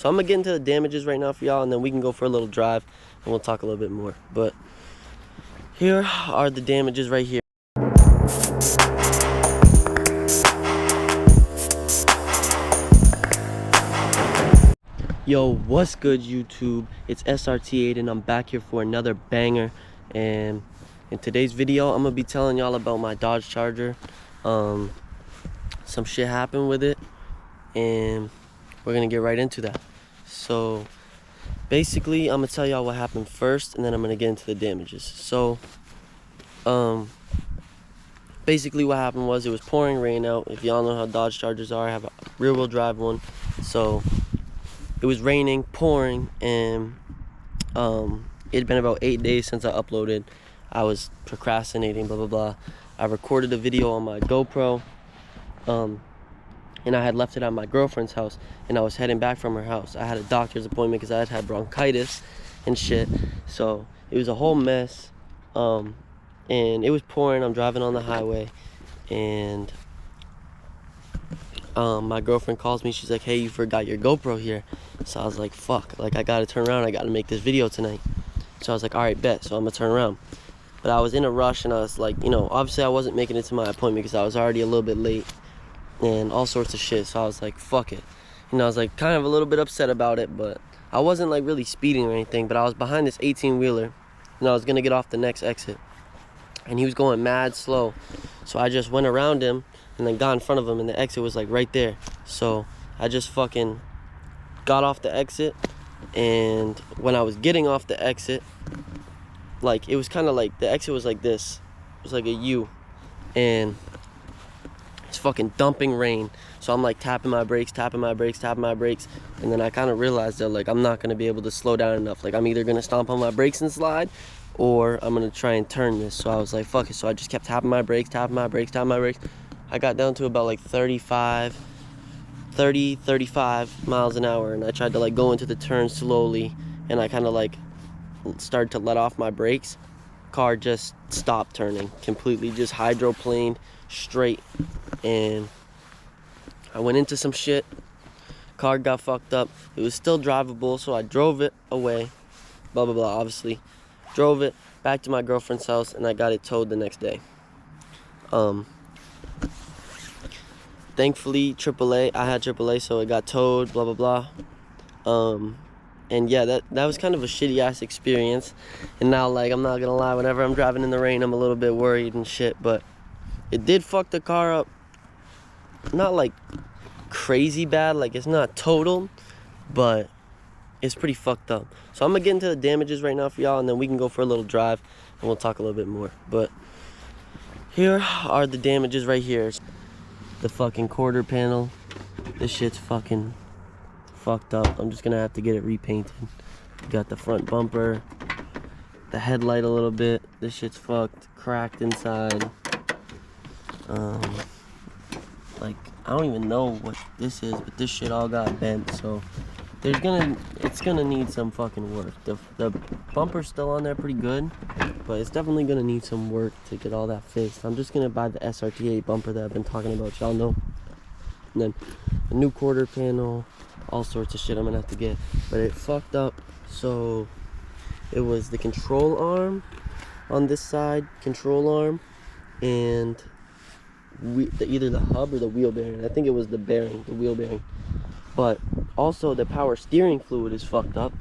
So I'm gonna get into the damages right now for y'all, and then we can go for a little drive and we'll talk a little bit more. But here are the damages right here. Yo, what's good, YouTube? It's SRT Aidann. I'm back here for another banger, and in today's video I'm gonna be telling y'all about my Dodge Charger. Some shit happened with it and we're gonna get right into that. So basically I'm gonna tell y'all what happened first, and then I'm gonna get into the damages. So basically what happened was, it was pouring rain out. If y'all know how Dodge Chargers are, I have a rear-wheel drive one. So it was raining, pouring, and it had been about 8 days since I uploaded. I was procrastinating, blah blah blah. I recorded a video on my GoPro, and I had left it at my girlfriend's house, and I was heading back from her house. I had a doctor's appointment because I had bronchitis and shit, so it was a whole mess. And it was pouring. I'm driving on the highway, and my girlfriend calls me. She's like, hey, you forgot your GoPro here. So I was like, fuck, like I gotta turn around, I gotta make this video tonight. So I was like, all right, bet. So I'm gonna turn around. But I was in a rush, and I was like, you know, obviously I wasn't making it to my appointment because I was already a little bit late and all sorts of shit. So I was like, fuck it. You know, I was like kind of a little bit upset about it, but I wasn't like really speeding or anything. But I was behind this 18-wheeler, and I was gonna get off the next exit, and he was going mad slow. So I just went around him and then got in front of him, and the exit was like right there. So I just fucking got off the exit, and when I was getting off the exit, like it was kind of like the exit was like this. It was like a U, and it's fucking dumping rain. So I'm like tapping my brakes, tapping my brakes, tapping my brakes, and then I kind of realized that like I'm not gonna be able to slow down enough. Like I'm either gonna stomp on my brakes and slide, or I'm gonna try and turn this. So I was like, fuck it. So I just kept tapping my brakes, tapping my brakes, tapping my brakes. I got down to about like 35 miles an hour, and I tried to like go into the turn slowly, and I kind of like started to let off my brakes. Car just stopped turning completely, just hydroplaned straight, and I went into some shit. Car got fucked up. It was still drivable, so I drove it away, blah blah blah, obviously drove it back to my girlfriend's house, and I got it towed the next day. Thankfully AAA, I had AAA, so it got towed, blah blah blah. And yeah, that was kind of a shitty ass experience. And now, like, I'm not gonna lie, whenever I'm driving in the rain, I'm a little bit worried and shit. But it did fuck the car up, not like crazy bad, like it's not total, but it's pretty fucked up. So I'm gonna get into the damages right now for y'all, and then we can go for a little drive and we'll talk a little bit more. But here are the damages right here. The fucking quarter panel, this shit's fucking fucked up. I'm just gonna have to get it repainted. Got the front bumper, the headlight a little bit. This shit's fucked, cracked inside. Like I don't even know what this is, but this shit all got bent. So it's gonna need some fucking work. The bumper's still on there pretty good, but it's definitely gonna need some work to get all that fixed. I'm just gonna buy the SRT8 bumper that I've been talking about, y'all know. And then a new quarter panel, all sorts of shit I'm gonna have to get. But it fucked up. So it was the control arm on this side, control arm, and either the hub or the wheel bearing. I think it was the bearing, the wheel bearing. But also the power steering fluid is fucked up.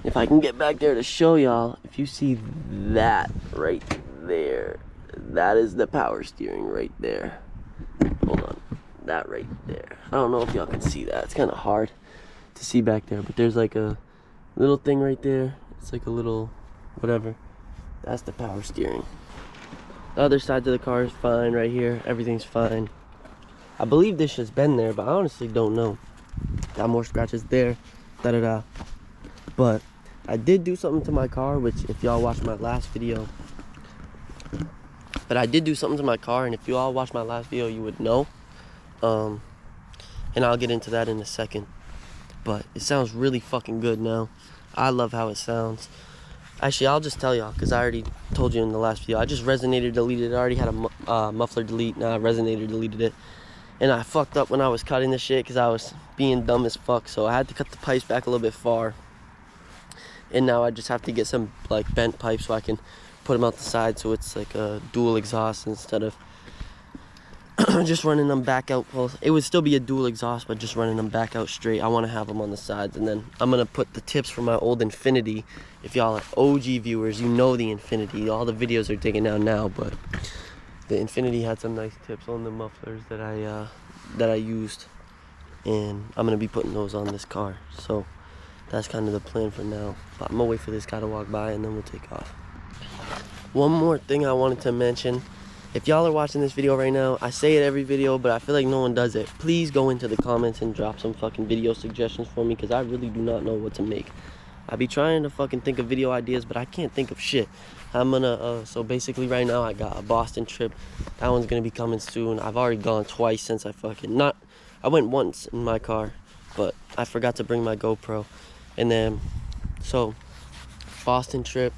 If I can get back there to show y'all, if you see that right there, that is the power steering right there. Hold on, that right there. I don't know if y'all can see that. It's kind of hard to see back there, but there's like a little thing right there. It's like a little whatever. That's the power steering. The other side of the car is fine right here. Everything's fine. I believe this has been there, but I honestly don't know. Got more scratches there, da-da-da. But I did do something to my car, which if y'all watched my last video, and if you all watched my last video, you would know. And I'll get into that in a second. But it sounds really fucking good now. I love how it sounds. Actually, I'll just tell y'all, because I already told you in the last video. I just resonator deleted it. I already had a muffler delete. Now I resonator deleted it. and I fucked up when I was cutting the shit because I was being dumb as fuck. So I had to cut the pipes back a little bit far. And now I just have to get some like bent pipes so I can put them out the side so it's like a dual exhaust instead of just running them back out. Well, it would still be a dual exhaust, but just running them back out straight. I want to have them on the sides, and then I'm gonna put the tips from my old Infinity. If y'all are OG viewers, you know the Infinity. All the videos are taken down now, but the Infinity had some nice tips on the mufflers that I used, and I'm gonna be putting those on this car. So that's kind of the plan for now. But I'm gonna wait for this guy to walk by, and then we'll take off. One more thing I wanted to mention. If y'all are watching this video right now, I say it every video, but I feel like no one does it. Please go into the comments and drop some fucking video suggestions for me, because I really do not know what to make. I be trying to fucking think of video ideas, but I can't think of shit. I'm gonna, so basically right now I got a Boston trip. That one's gonna be coming soon. I've already gone twice since I went once in my car, but I forgot to bring my GoPro. And then, so, Boston trip,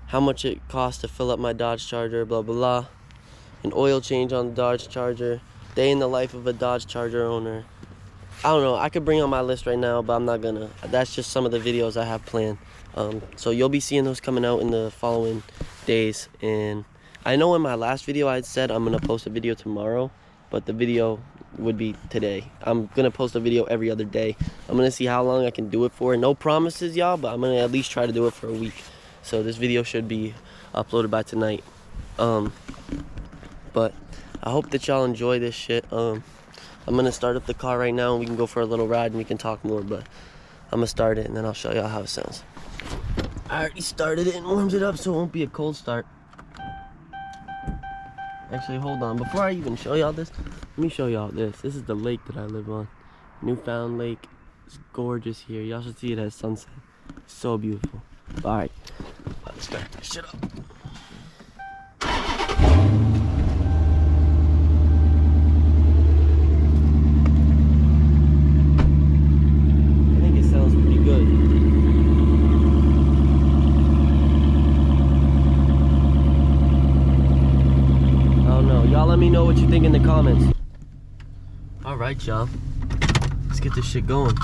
how much it costs to fill up my Dodge Charger, blah, blah, blah. An oil change on the Dodge Charger, day in the life of a Dodge Charger owner. I don't know, I could bring on my list right now, but I'm not gonna. That's just some of the videos I have planned. So you'll be seeing those coming out in the following days. And I know in my last video I had said I'm gonna post a video tomorrow, but the video would be today. I'm gonna post a video every other day. I'm gonna see how long I can do it for. No promises, y'all, but I'm gonna at least try to do it for a week. So this video should be uploaded by tonight. But I hope that y'all enjoy this shit. I'm gonna start up the car right now and we can go for a little ride and we can talk more, but I'm gonna start it and then I'll show y'all how it sounds. I already started it and warmed it up so it won't be a cold start. Actually, hold on, before I even show y'all this, let me show y'all this. This is the lake that I live on. Newfound Lake. It's gorgeous here. Y'all should see it at sunset. It's so beautiful. Alright, let's start this shit up. Let me know what you think in the comments. Alright, y'all. Let's get this shit going.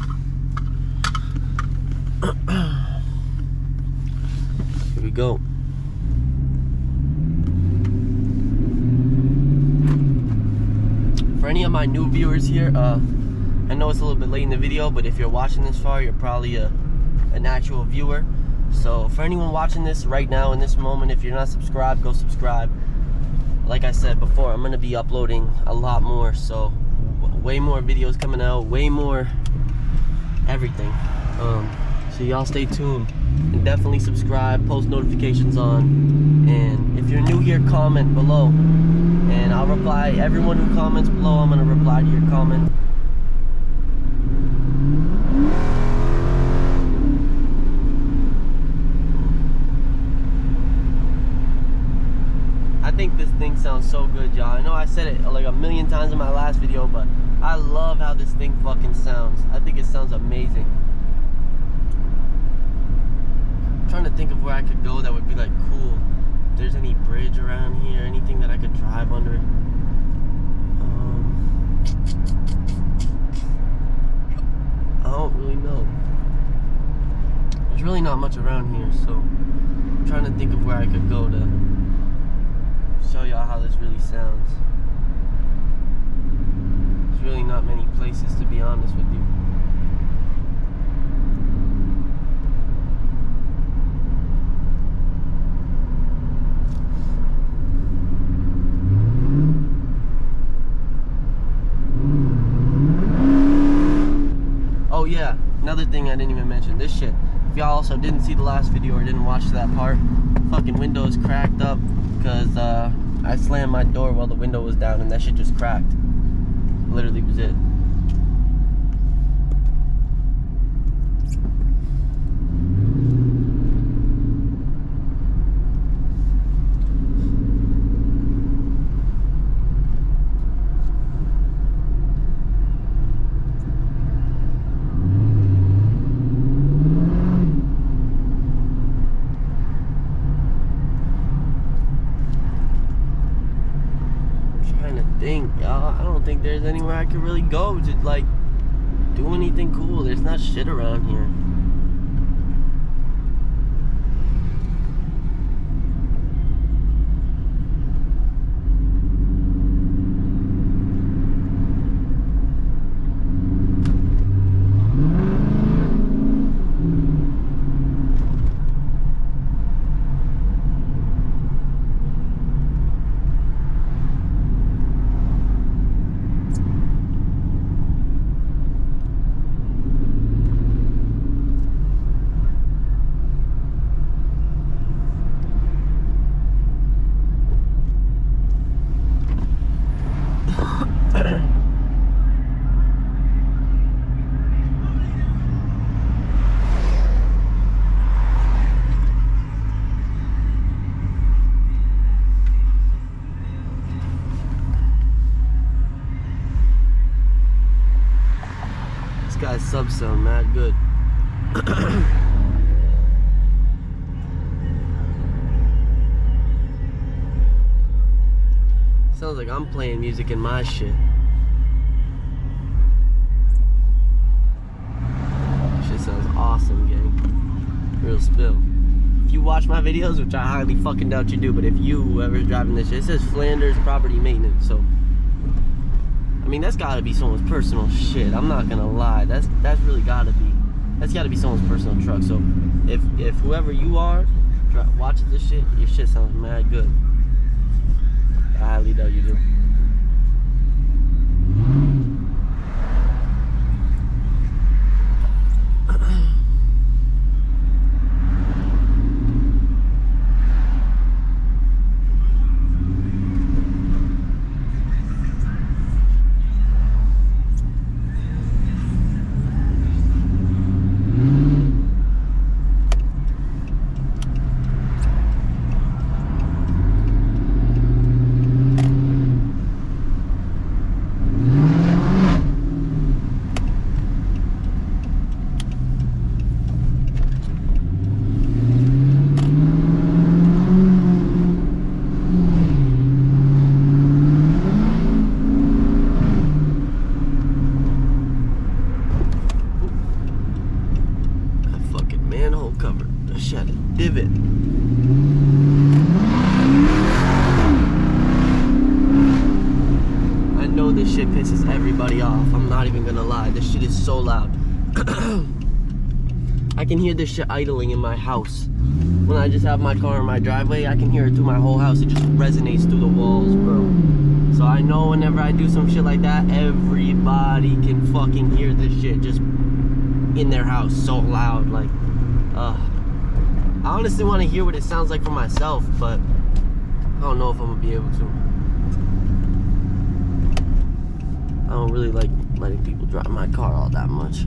Here we go. For any of my new viewers here, I know it's a little bit late in the video, but if you're watching this far, you're probably an actual viewer. So for anyone watching this right now in this moment, if you're not subscribed, go subscribe. Like I said before, I'm gonna be uploading a lot more, so way more videos coming out, way more everything. So y'all stay tuned and definitely subscribe, post notifications on, and if you're new here, comment below and I'll reply. Everyone who comments below, I'm gonna reply to your comment. I think this thing sounds so good, y'all. I know I said it like a million times in my last video, but I love how this thing fucking sounds. I think it sounds amazing. I'm trying to think of where I could go that would be like cool. If there's any bridge around here, anything that I could drive under. I don't really know. There's really not much around here, so I'm trying to think of where I could go to show y'all how this really sounds. There's really not many places, to be honest with you. Oh yeah, another thing I didn't even mention, this shit. If y'all also didn't see the last video or didn't watch that part, fucking window is cracked up because I slammed my door while the window was down and that shit just cracked. Literally was it. Y'all, I don't think there's there's anywhere I could really go to like do anything cool. There's not shit around here. Guy's sub sound mad good. Sounds like I'm playing music in my shit. Shit sounds awesome, gang. Real spill. If you watch my videos, which I highly fucking doubt you do, but if you, whoever's driving this shit, it says Flanders Property Maintenance, so I mean, that's gotta be someone's personal shit. I'm not gonna lie. That's really gotta be someone's personal truck. So if whoever you are watches this shit, your shit sounds mad good. I highly doubt you do. Divot. I know this shit pisses everybody off. I'm not even gonna lie. This shit is so loud. I can hear this shit idling in my house. When I just have my car in my driveway, I can hear it through my whole house. It just resonates through the walls, bro. So I know whenever I do some shit like that, everybody can fucking hear this shit just in their house so loud. Like, I honestly want to hear what it sounds like for myself, but I don't know if I'm gonna be able to. I don't really like letting people drive my car all that much.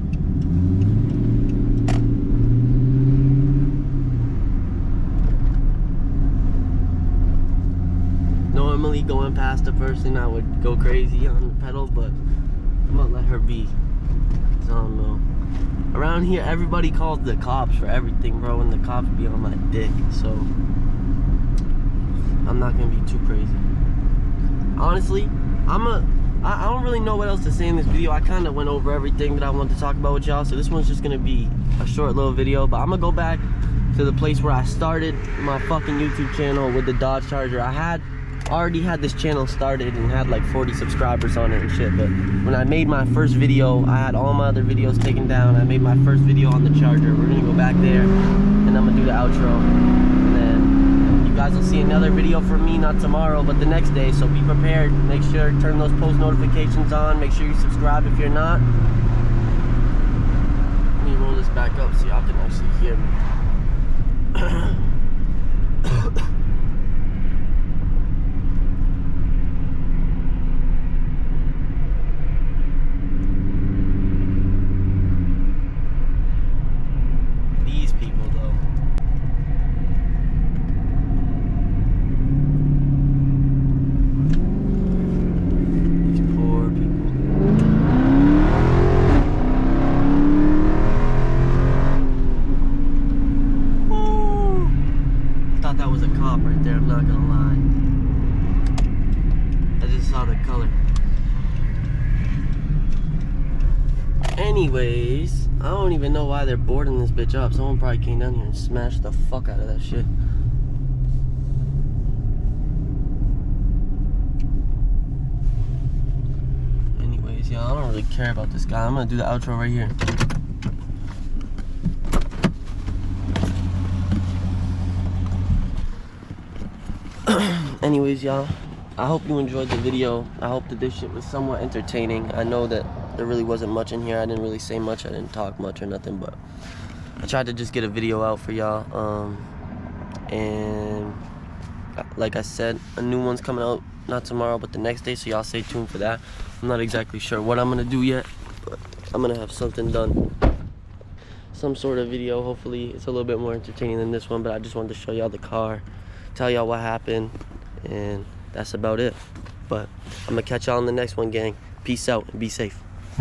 Normally going past a person, I would go crazy on the pedal, but I'm gonna let her be. 'Cause I don't know. Around here, everybody calls the cops for everything, bro, and the cops be on my dick, so I'm not gonna be too crazy. Honestly, I don't really know what else to say in this video. I kind of went over everything that I wanted to talk about with y'all, so this one's just gonna be a short little video, but I'm gonna go back to the place where I started my fucking YouTube channel with the Dodge Charger. I already had this channel started and had like 40 subscribers on it and shit, but when I made my first video, I had all my other videos taken down. I made my first video on the Charger. We're gonna go back there and I'm gonna do the outro, and then you guys will see another video from me, not tomorrow but the next day, so be prepared. Make sure to turn those post notifications on. Make sure you subscribe if you're not. Let me roll this back up so y'all can actually hear me. don't even know why they're boarding this bitch up. Someone probably came down here and smashed the fuck out of that shit. Anyways, y'all, I don't really care about this guy. I'm gonna do the outro right here. Anyways, y'all, I hope you enjoyed the video. I hope that this shit was somewhat entertaining. I know that there really wasn't much in here. I didn't really say much. I didn't talk much or nothing, but I tried to just get a video out for y'all. And like I said, a new one's coming out, not tomorrow, but the next day, so y'all stay tuned for that. I'm not exactly sure what I'm gonna do yet, but I'm gonna have something done. Some sort of video. Hopefully it's a little bit more entertaining than this one, but I just wanted to show y'all the car, tell y'all what happened, and that's about it. But I'm gonna catch y'all in the next one, gang. Peace out and be safe.